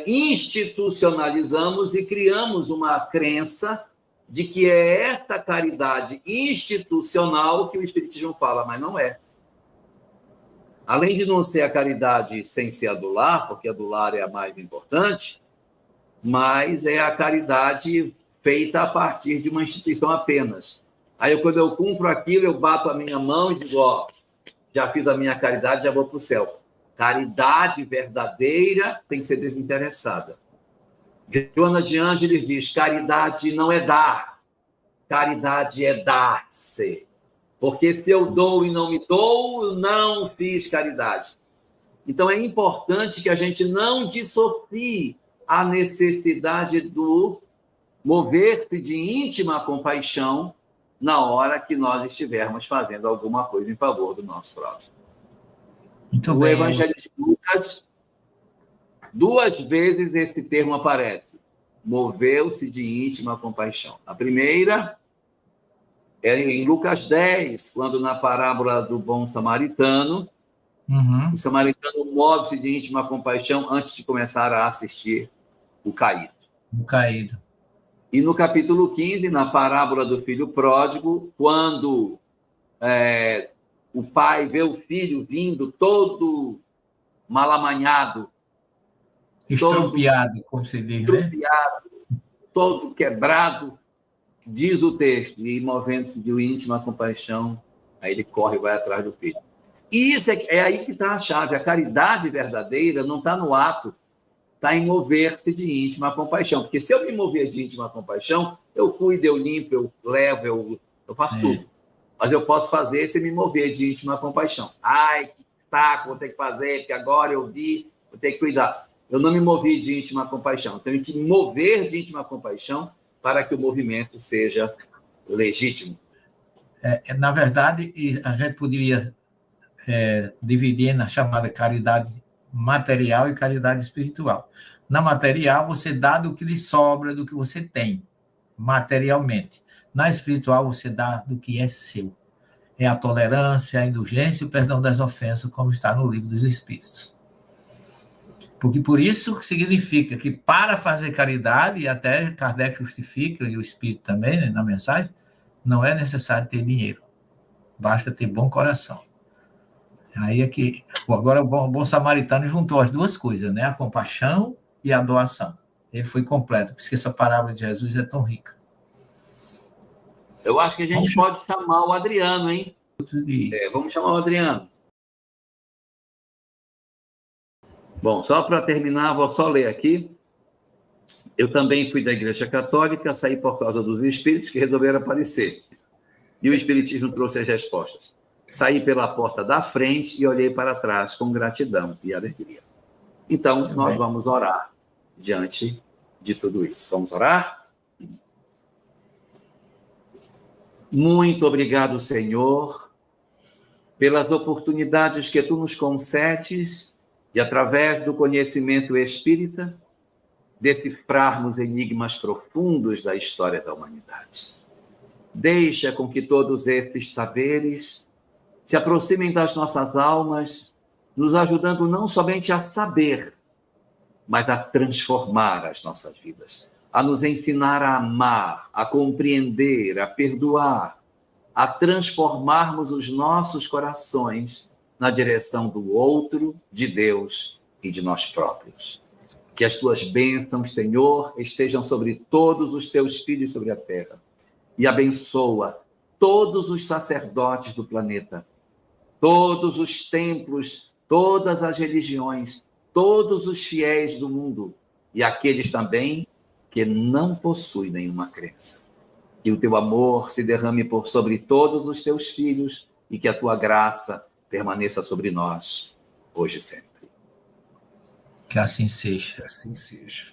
institucionalizamos e criamos uma crença de que é essa caridade institucional que o Espiritismo fala, mas não é. Além de não ser a caridade sem ser a do lar, porque a do lar é a mais importante, mas é a caridade feita a partir de uma instituição apenas. Aí, quando eu cumpro aquilo, eu bato a minha mão e digo, ó, já fiz a minha caridade, já vou para o céu. Caridade verdadeira tem que ser desinteressada. Joana de Ângeles diz, caridade não é dar, caridade é dar-se. Porque se eu dou e não me dou, eu não fiz caridade. Então, é importante que a gente não dissocie a necessidade do mover-se de íntima compaixão na hora que nós estivermos fazendo alguma coisa em favor do nosso próximo. Muito no bem. Evangelho de Lucas, 2 vezes esse termo aparece. Moveu-se de íntima compaixão. A primeira... é em Lucas 10, quando na parábola do bom samaritano, o samaritano move-se de íntima compaixão antes de começar a assistir o caído. O caído. E no capítulo 15, na parábola do filho pródigo, quando o pai vê o filho vindo todo mal amanhado Estropiado, como se diz, né? Estropiado, todo quebrado, diz o texto, e movendo-se de íntima compaixão, aí ele corre e vai atrás do filho. E isso é aí que está a chave. A caridade verdadeira não está no ato, está em mover-se de íntima compaixão. Porque se eu me mover de íntima compaixão, eu cuido, eu limpo, eu levo, eu faço tudo. Mas eu posso fazer se me mover de íntima compaixão. Ai, que saco, vou ter que fazer, porque agora eu vi, vou ter que cuidar. Eu não me movi de íntima compaixão. Tenho que me mover de íntima compaixão para que o movimento seja legítimo. Na verdade, a gente poderia dividir na chamada caridade material e caridade espiritual. Na material, você dá do que lhe sobra, do que você tem, materialmente. Na espiritual, você dá do que é seu. É a tolerância, a indulgência e o perdão das ofensas, como está no Livro dos Espíritos. Porque por isso significa que para fazer caridade, e até Kardec justifica, e o Espírito também, né, na mensagem, não é necessário ter dinheiro. Basta ter bom coração. Aí é que... Agora o bom samaritano juntou as duas coisas, né? A compaixão e a doação. Ele foi completo, por isso que essa parábola de Jesus é tão rica. Eu acho que a gente pode chamar o Adriano, hein? Vamos chamar o Adriano. Bom, só para terminar, vou só ler aqui. Eu também fui da Igreja Católica, saí por causa dos espíritos que resolveram aparecer. E o Espiritismo trouxe as respostas. Saí pela porta da frente e olhei para trás com gratidão e alegria. Então, nós vamos orar diante de tudo isso. Vamos orar? Muito obrigado, Senhor, pelas oportunidades que Tu nos concedes de, através do conhecimento espírita, decifrarmos enigmas profundos da história da humanidade. Deixa com que todos estes saberes se aproximem das nossas almas, nos ajudando não somente a saber, mas a transformar as nossas vidas, a nos ensinar a amar, a compreender, a perdoar, a transformarmos os nossos corações na direção do outro, de Deus e de nós próprios. Que as tuas bênçãos, Senhor, estejam sobre todos os teus filhos sobre a terra. E abençoa todos os sacerdotes do planeta, todos os templos, todas as religiões, todos os fiéis do mundo e aqueles também que não possuem nenhuma crença. Que o teu amor se derrame por sobre todos os teus filhos e que a tua graça permaneça sobre nós, hoje e sempre. Que assim seja. Que assim seja.